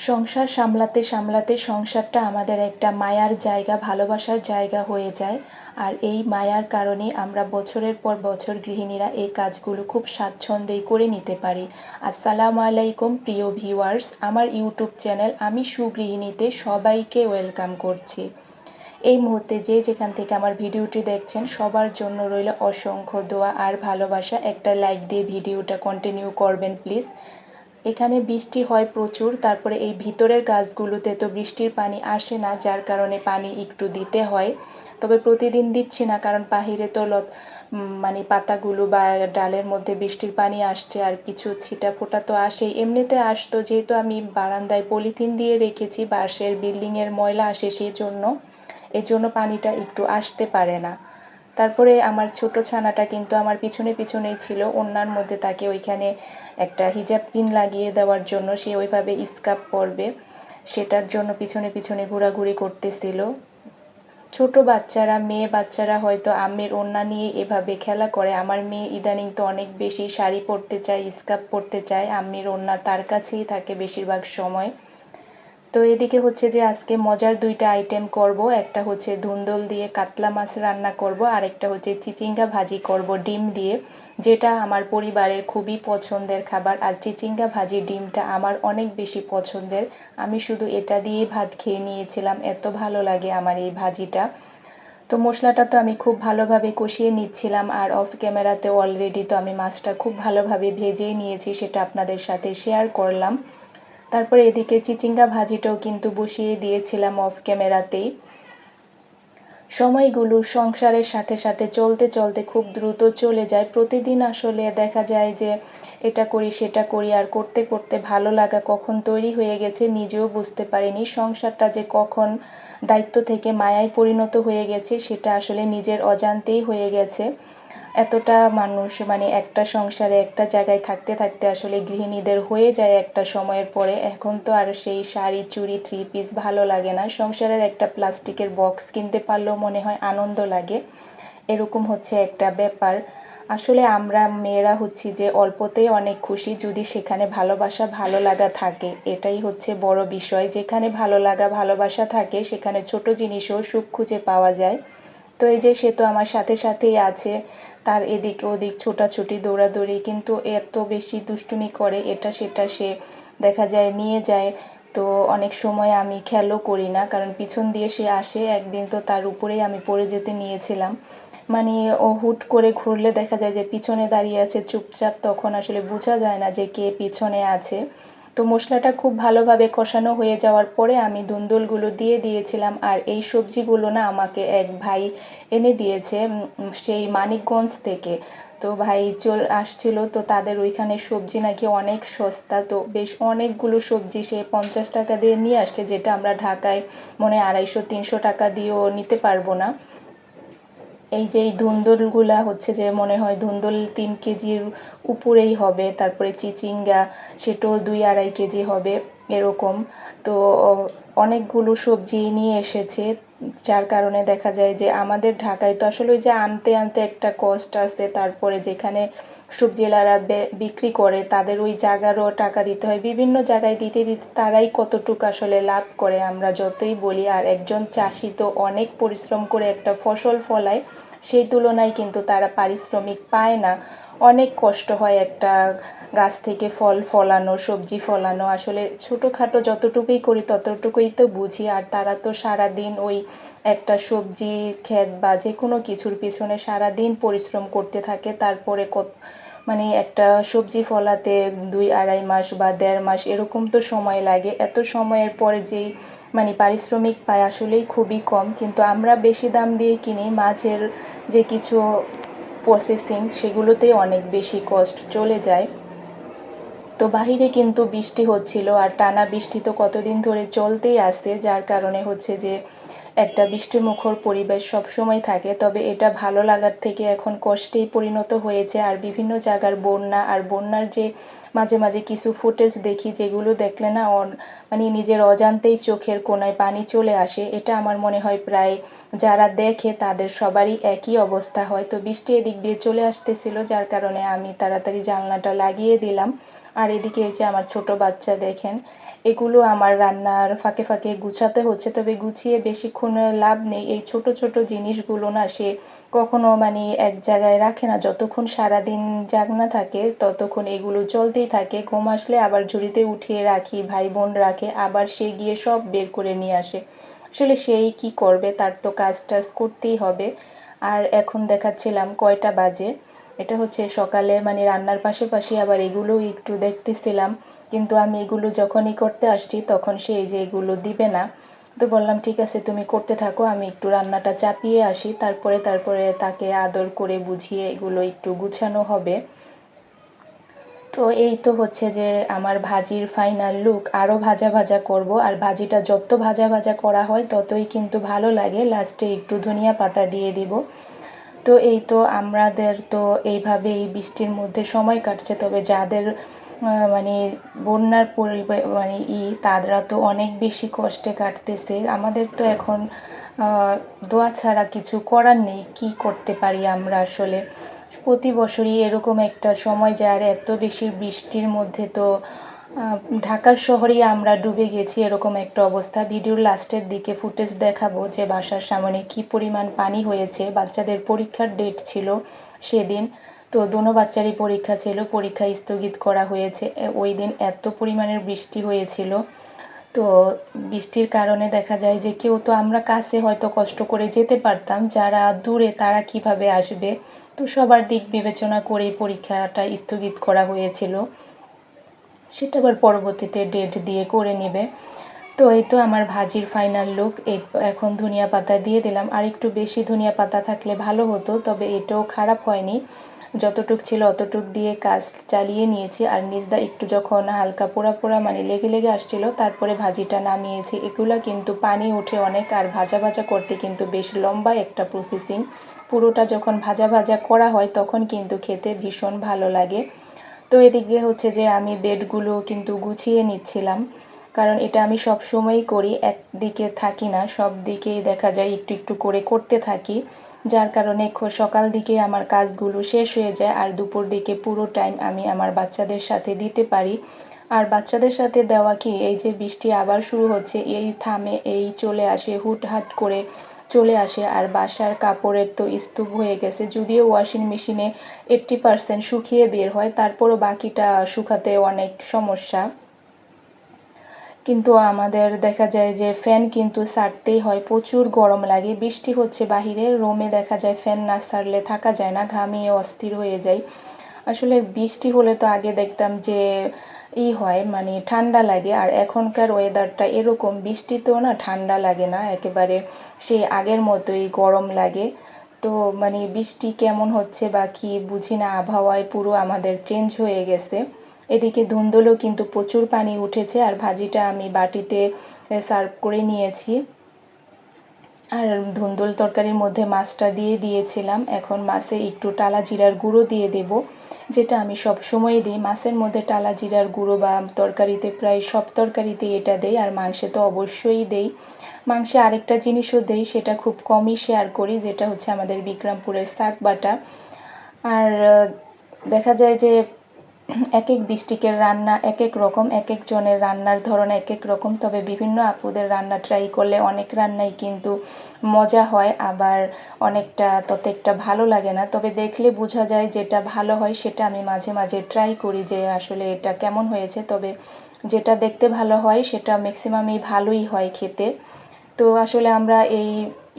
সংসার সামলাতে সামলাতে সংসারটা আমাদের একটা মায়ার জায়গা, ভালোবাসার জায়গা হয়ে যায়। আর এই মায়ার কারণে আমরা বছরের পর বছর গৃহিণীরা এই কাজগুলো খুব স্বাচ্ছন্দ্যেই করে নিতে পারি। আসসালামু আলাইকুম প্রিয় ভিউয়ার্স, আমার ইউটিউব চ্যানেল আমি সুগৃহিণীতে সবাইকে ওয়েলকাম করছি। এই মুহূর্তে যে যেখান থেকে আমার ভিডিওটি দেখছেন সবার জন্য রইল অসংখ্য দোয়া আর ভালোবাসা। একটা লাইক দিয়ে ভিডিওটা কন্টিনিউ করবেন প্লিজ। এখানে বৃষ্টি হয় প্রচুর, তারপরে এই ভিতরের গাছগুলোতে তো বৃষ্টির পানি আসে না, যার কারণে পানি একটু দিতে হয়। তবে প্রতিদিন দিচ্ছি না, কারণ বাহিরে তো পাতাগুলো বা ডালের মধ্যে বৃষ্টির পানি আসছে আর কিছু ছিটা ফোটা তো আসেই। এমনিতে আসতো, যেহেতু আমি বারান্দায় পলিথিন দিয়ে রেখেছি, বাঁশের বিল্ডিংয়ের ময়লা আসে, সেই জন্য এর জন্য পানিটা একটু আসতে পারে না। তারপরে আমার ছোট ছানাটা কিন্তু আমার পিছনে পিছনেই ছিল, ওড়নার মধ্যে তাকে ওইখানে একটা হিজাব পিন লাগিয়ে দেওয়ার জন্য, সে ওইভাবে স্কার্ফ পরবে সেটার জন্য পিছনে পিছনে ঘোরাঘুরি করতেছিল। ছোট বাচ্চারা, মেয়ে বাচ্চারা হয়তো আম্মির ওড়না নিয়ে এভাবে খেলা করে। আমার মেয়ে ইদানিং তো অনেক বেশি শাড়ি পরতে চায়, স্কার্ফ পরতে চায়, আম্মির ওড়না তার কাছেই থাকে বেশিরভাগ সময়। তো এদিকে হচ্ছে যে আজকে মজার দুইটা আইটেম করব, একটা হচ্ছে ধুন্দল দিয়ে কাতলা মাছ রান্না করব, আর একটা হচ্ছে চিচিঙ্গা ভাজি করব ডিম দিয়ে, যেটা আমার পরিবারের খুবই পছন্দের খাবার। আর চিচিঙ্গা ভাজি ডিমটা আমার অনেক বেশি পছন্দের, আমি শুধু এটা দিয়েই ভাত খেয়ে নিয়েছিলাম, এত ভালো লাগে আমার এই ভাজিটা। তো মশলাটা তো আমি খুব ভালোভাবে কষিয়ে নিচ্ছিলাম, আর অফ ক্যামেরাতে অলরেডি তো আমি মাছটা খুব ভালোভাবে ভেজেই নিয়েছি, সেটা আপনাদের সাথে শেয়ার করলাম। তারপরে এদিকে চিচিঙ্গা ভাজিটাও কিন্তু বসিয়ে দিয়েছিলাম অফ ক্যামেরাতেই। সময়গুলো সংসারের সাথে সাথে চলতে চলতে খুব দ্রুত চলে যায়। প্রতিদিন আসলে দেখা যায় যে এটা করি সেটা করি, আর করতে করতে ভালো লাগা কখন তৈরি হয়ে গেছে নিজেও বুঝতে পারিনি। সংসারটা যে কখন দায়িত্ব থেকে মায়ায় পরিণত হয়ে গেছে সেটা আসলে নিজের অজান্তেই হয়ে গেছে। এতটা মানুষ একটা সংসারে একটা জায়গায় থাকতে থাকতে আসলে গৃহিণীদের হয়ে যায় একটা সময়ের পরে। এখন তো আর সেই শাড়ি চুড়ি থ্রি পিস ভালো লাগে না, সংসারের একটা প্লাস্টিকের বক্স কিনতে পারলেও মনে হয় আনন্দ লাগে, এরকম হচ্ছে একটা ব্যাপার। আসলে আমরা মেয়েরা হচ্ছি যে অল্পতেই অনেক খুশি, যদি সেখানে ভালোবাসা ভালো লাগা থাকে, এটাই হচ্ছে বড় বিষয়। যেখানে ভালো লাগা ভালোবাসা থাকে সেখানে ছোট জিনিসও সুখ খুঁজে পাওয়া যায়। তো এই যে সে তো আমার সাথে সাথেই আছে, তার এদিক ওদিক ছোটাছুটি দৌড়াদৌড়ি, কিন্তু এত বেশি দুষ্টুমি করে, এটা সেটা সে দেখা যায় নিয়ে যায়। তো অনেক সময় আমি খেয়ালও করি না, কারণ পিছন দিয়ে সে আসে। একদিন তো তার উপরেই আমি পড়ে যেতে নিয়েছিলাম, ও হুট করে ঘুরলে দেখা যায় যে পিছনে দাঁড়িয়ে আছে চুপচাপ, তখন আসলে বোঝা যায় না যে কে পিছনে আছে। তো মশলাটা খুব ভালোভাবে কষানো হয়ে যাওয়ার পরে আমি ধুন্দুলগুলো দিয়ে দিয়েছিলাম। আর এই সবজিগুলো না আমাকে এক ভাই এনে দিয়েছে সেই মানিকগঞ্জ থেকে। তো ভাই আসছিল, তো তাদের ওইখানে সবজি নাকি অনেক সস্তা, তো বেশ অনেকগুলো সবজি সে 50 টাকা দিয়ে নিয়ে আসছে, যেটা আমরা ঢাকায় মনে হয় 250-300 টাকা দিয়েও নিতে পারবো না। এই যে এই ধুন্দুলগুলা হচ্ছে যে মনে হয় ধুন্দুল 3 কেজির উপরেই হবে, তারপরে চিচিঙ্গা সেটাও 2-2.5 কেজি হবে এরকম। তো অনেকগুলো সবজি নিয়ে এসেছে, যার কারণে দেখা যায় যে আমাদের ঢাকায় তো আসলে ওই যে আনতে আনতে একটা কষ্ট আছে, তারপরে যেখানে সবজিওয়ালারা বিক্রি করে তাদের ওই জায়গারও টাকা দিতে হয়, বিভিন্ন জায়গায় দিতে দিতে তারাই কতটুকু আসলে লাভ করে আমরা যতই বলি। আর একজন চাষি তো অনেক পরিশ্রম করে একটা ফসল ফলায়, সেই তুলনায় কিন্তু তারা পারিশ্রমিক পায় না। অনেক কষ্ট হয় একটা গাছ থেকে ফল ফলানো, সবজি ফলানো। আসলে ছোটোখাটো যতটুকুই করি ততটুকুই তো বুঝি, আর তারা তো সারাদিন ওই একটা সবজি ক্ষেত বা যে কোনো কিছুর পিছনে সারাদিন পরিশ্রম করতে থাকে। তারপরে একটা সবজি ফলাতে 2-2.5 মাস বা 1.5 মাস এরকম তো সময় লাগে। এত সময়ের পরে যেই পারিশ্রমিক পায় আসলেই খুবই কম। কিন্তু আমরা বেশি দাম দিয়ে কিনি, মাছের যে কিছু প্রসেসিং সেগুলোতেই অনেক বেশি কষ্ট চলে যায়। তো বাহিরে কিন্তু বৃষ্টি হচ্ছিল, আর টানা বৃষ্টি তো কতদিন ধরে চলতেই আসছে, যার কারণে হচ্ছে যে একটা বৃষ্টিমুখর পরিবেশ সবসময় থাকে। তবে এটা ভালো লাগার থেকে এখন কষ্টেই পরিণত হয়েছে। আর বিভিন্ন জায়গার বন্যা, আর বন্যার যে মাঝে মাঝে কিছু ফুটেজ দেখি, যেগুলো দেখলে না নিজের অজান্তেই চোখের কোণায় পানি চলে আসে। এটা আমার মনে হয় প্রায় যারা দেখে তাদের সবারই একই অবস্থা হয়। তো বৃষ্টি এদিক দিয়ে চলে আসতেছিল, যার কারণে আমি তাড়াতাড়ি জানলাটা লাগিয়ে দিলাম। আর এদিকে এই যে আমার ছোট বাচ্চা দেখেন, এগুলো আমার রান্নার ফাঁকে ফাঁকে গুছাতে হচ্ছে, তবে গুছিয়ে বেশিক্ষণ লাভ নেই। এই ছোট ছোট জিনিসগুলো না সে কখনো মানে এক জায়গায় রাখে না, যতক্ষণ সারাদিন জাগনা থাকে ততক্ষণ এগুলো চলতেই থাকে। ঘুম আসলে আবার ঝুড়িতে উঠিয়ে রাখি, ভাই বোন রাখে, আবার সে গিয়ে সব বের করে নিয়ে আসে। আসলে সেই কি করবে, তার তো কাজ টাজ করতেই হবে। আর এখন দেখাচ্ছিলাম কয়টা বাজে, এটা হচ্ছে সকালে মানে রান্নার পাশাপাশি আবার এগুলোও একটু দেখতেছিলাম। কিন্তু আমি এগুলো যখনই করতে আসছি তখন সে এই যে এগুলো দিবে না। তো বললাম ঠিক আছে তুমি করতে থাকো, আমি একটু রান্নাটা চাপিয়ে আসি, তারপরে তাকে আদর করে বুঝিয়ে এগুলো একটু গুছানো হবে। তো এই তো হচ্ছে যে আমার ভাজির ফাইনাল লুক। আরও ভাজা ভাজা করব, আর ভাজিটা যত ভাজা ভাজা করা হয় ততই কিন্তু ভালো লাগে। লাস্টে একটু ধনিয়া পাতা দিয়ে দিব। তো এই তো আমাদের তো এইভাবেই বৃষ্টির মধ্যে সময় কাটছে। তবে যাদের মানে বন্যার মানে তারা তো অনেক বেশি কষ্টে কাটতেছে। আমাদের তো এখন দোয়া ছাড়া কিছু করার নেই, কি করতে পারি আমরা আসলে। প্রতি বছরই এরকম একটা সময় যায়, আর এত বেশি বৃষ্টির মধ্যে তো ঢাকার শহরেই আমরা ডুবে গেছি, এরকম একটা অবস্থা। ভিডিওর লাস্টের দিকে ফুটেজ দেখাবো যে বাসার সামনে কি পরিমাণ পানি হয়েছে। বাচ্চাদের পরীক্ষার ডেট ছিল সেদিন, তো দোনো বাচ্চারই পরীক্ষা ছিল, পরীক্ষা স্থগিত করা হয়েছে। ওই দিন এত পরিমাণের বৃষ্টি হয়েছিল। তো বৃষ্টির কারণে দেখা যায় যে কেউ তো, আমরা কাছে হয়তো কষ্ট করে যেতে পারতাম, যারা দূরে তারা কিভাবে আসবে। তো সবার দিক বিবেচনা করে পরীক্ষাটা স্থগিত করা হয়েছিল, সেটা আবার পরবর্তীতে ডেট দিয়ে করে নেবে। তো এই তো আমার ভাজির ফাইনাল লুক। এখন ধনিয়া পাতা দিয়ে দিলাম, আর একটু বেশি ধনিয়া পাতা থাকলে ভালো হতো, তবে এটাও খারাপ হয়নি। যতটুক ছিল অতটুক দিয়ে কাজ চালিয়ে নিয়েছি। আর নিচদা একটু যখন হালকা পোড়া পোড়া মানে লেগে লেগে আসছিল, তারপরে ভাজিটা নামিয়েছি। এগুলা কিন্তু পানি ওঠে অনেক, আর ভাজা ভাজা করতে কিন্তু বেশ লম্বা একটা প্রসেসিং। পুরোটা যখন ভাজা ভাজা করা হয় তখন কিন্তু খেতে ভীষণ ভালো লাগে। তো এদিকে হচ্ছে যে আমি বেডগুলো কিন্তু গুছিয়ে নিচ্ছিলাম, কারণ এটা আমি সব সময়ই করি, একদিকে থাকি না, সব দিকেই দেখা যায় একটু একটু করে করতে থাকি। যার কারণে সকাল দিকে আমার কাজগুলো শেষ হয়ে যায়, আর দুপুর দিকে পুরো টাইম আমি আমার বাচ্চাদের সাথে দিতে পারি। আর বাচ্চাদের সাথে দেওয়া কি, এই যে বৃষ্টি আবার শুরু হচ্ছে, এই থামে এই চলে আসে, হুটহাট করে চলে আসে। আর বাসার কাপড়ের তো স্তূপ হয়ে গেছে, যদিও ওয়াশিং মেশিনে 80% শুকিয়ে বের হয়, তারপরও বাকিটা শুকাতে অনেক সমস্যা। কিন্তু আমাদের দেখা যায় যে ফ্যান কিন্তু ছাড়তেই হয়, প্রচুর গরম লাগে। বৃষ্টি হচ্ছে বাহিরে, রুমে দেখা যায় ফ্যান না ছাড়লে থাকা যায় না, ঘামিয়ে অস্থির হয়ে যায়। আসলে বৃষ্টি হলে তো আগে দেখতাম যে হয় মানে ঠান্ডা লাগে, আর এখনকার ওয়েদারটা এরকম, বৃষ্টিতেও না ঠান্ডা লাগে না একেবারে, সেই আগের মতোই গরম লাগে। তো মানে বৃষ্টি কেমন হচ্ছে বা কি বুঝি না, আবহাওয়ায় পুরো আমাদের চেঞ্জ হয়ে গেছে। এদিকে ধুন্দুলও কিন্তু প্রচুর পানি উঠেছে, আর ভাজিটা আমি বাটিতে সার্ভ করে নিয়েছি। আর ধুন্দুল তরকারির মধ্যে মাছটা দিয়ে দিয়েছিলাম, এখন মাছে একটু টালা জিরার গুঁড়ো দিয়ে দেব, যেটা আমি সব সময় দিই। মাছের মধ্যে টালা জিরার গুঁড়ো বা তরকারিতে প্রায় সব তরকারিতে এটা দেই, আর মাংসে তো অবশ্যই দেই। মাংসে আরেকটা জিনিসও দেই, সেটা খুব কমই শেয়ার করি, যেটা হচ্ছে আমাদের বিক্রমপুরের শাক বাটা। আর দেখা যায় যে এক এক ডিস্ট্রিক্টের রান্না এক এক রকম, এক একজনের রান্নার ধরন এক এক রকম, তবে বিভিন্ন আপুদের রান্না ট্রাই করলে অনেক রান্নাই কিন্তু মজা হয়, আবার অনেকটা ততটা ভালো লাগে না। তবে দেখলে বোঝা যায় যেটা ভালো হয়, সেটা আমি মাঝে মাঝে ট্রাই করি যে আসলে এটা কেমন হয়েছে। তবে যেটা দেখতে ভালো হয় সেটা ম্যাক্সিমামই ভালোই হয় খেতে। তো আসলে আমরা এই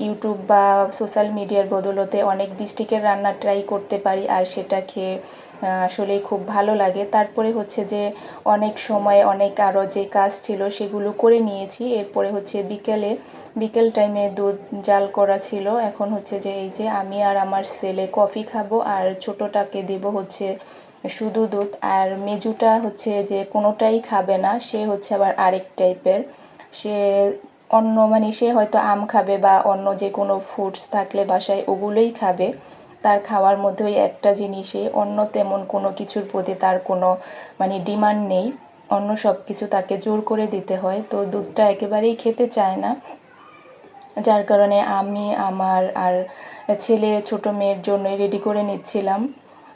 ইউটিউব বা সোশ্যাল মিডিয়ার বদৌলতে অনেক ডিস্ট্রিক্টের রান্না ট্রাই করতে পারি, আর সেটা খেয়ে আসলেই খুব ভালো লাগে। তারপরে হচ্ছে যে অনেক সময় অনেক আরও যে কাজ ছিল সেগুলো করে নিয়েছি। এরপরে হচ্ছে বিকেল টাইমে দুধ জাল করা ছিল। এখন হচ্ছে যে এই যে আমি আর আমার ছেলে কফি খাবো, আর ছোটোটাকে দেব হচ্ছে শুধু দুধ। আর মেজুটা হচ্ছে যে কোনোটাই খাবে না, সে হচ্ছে আবার আরেক টাইপের, সে অন্য মানে সে হয়তো আম খাবে বা অন্য যে কোনো ফ্রুটস থাকলে বাসায় ওগুলোই খাবে। তার খাওয়ার মধ্যে ওই একটা জিনিসে, অন্য তেমন কোনো কিছুর প্রতি তার কোনো মানে ডিমান্ড নেই, অন্য সব কিছু তাকে জোর করে দিতে হয়। তো দুধটা একেবারেই খেতে চায় না, যার কারণে আমি আমার আর ছেলে ছোট মেয়ের জন্যই রেডি করে নিচ্ছিলাম।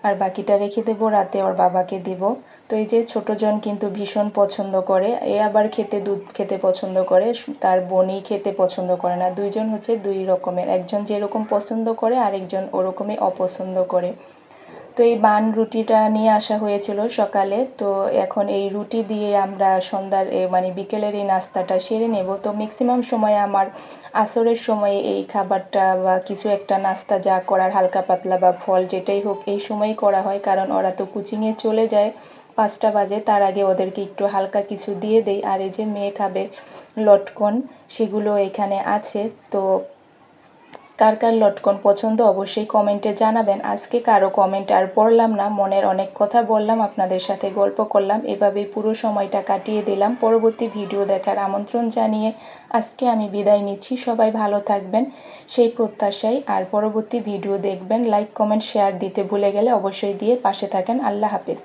আর বাকিটা রেখে দেবো, রাতে ওর বাবাকে দিব। তো এই যে ছোটজন কিন্তু ভীষণ পছন্দ করে, এ আবার দুধ খেতে পছন্দ করে, তার বোনই খেতে পছন্দ করে না। দুইজন হচ্ছে দুই রকমের, একজন যেরকম পছন্দ করে আরেকজন ওরকমই অপছন্দ করে। তো এই বান রুটিটা নিয়ে আসা হয়েছিল সকালে, তো এখন এই রুটি দিয়ে আমরা সন্ধ্যার মানে বিকেলের এই নাস্তাটা সেরে নেব। তো ম্যাক্সিমাম সময় আমার আসরের সময় এই খাবারটা বা কিছু একটা নাস্তা যা করার হালকা পাতলা বা ফল যেটাই হোক এই সময়ই করা হয়, কারণ ওরা তো কোচিংয়ে চলে যায় 5টা বাজে, তার আগে ওদেরকে একটু হালকা কিছু দিয়ে দেই। আর এই যে মেয়ে খাবে লটকন, সেগুলো এখানে আছে। তো কার কার লটকন পছন্দ অবশ্যই কমেন্টে জানাবেন। আজকে কারো কমেন্ট আর পড়লাম না, মনের অনেক কথা বললাম, আপনাদের সাথে গল্প করলাম, এভাবেই পুরো সময়টা কাটিয়ে দিলাম। পরবর্তী ভিডিও দেখার আমন্ত্রণ জানিয়ে আজকে আমি বিদায় নিচ্ছি। সবাই ভালো থাকবেন সেই প্রত্যাশায়। আর পরবর্তী ভিডিও দেখবেন, লাইক কমেন্ট শেয়ার দিতে ভুলে গেলে অবশ্যই দিয়ে পাশে থাকেন। আল্লাহ হাফেজ।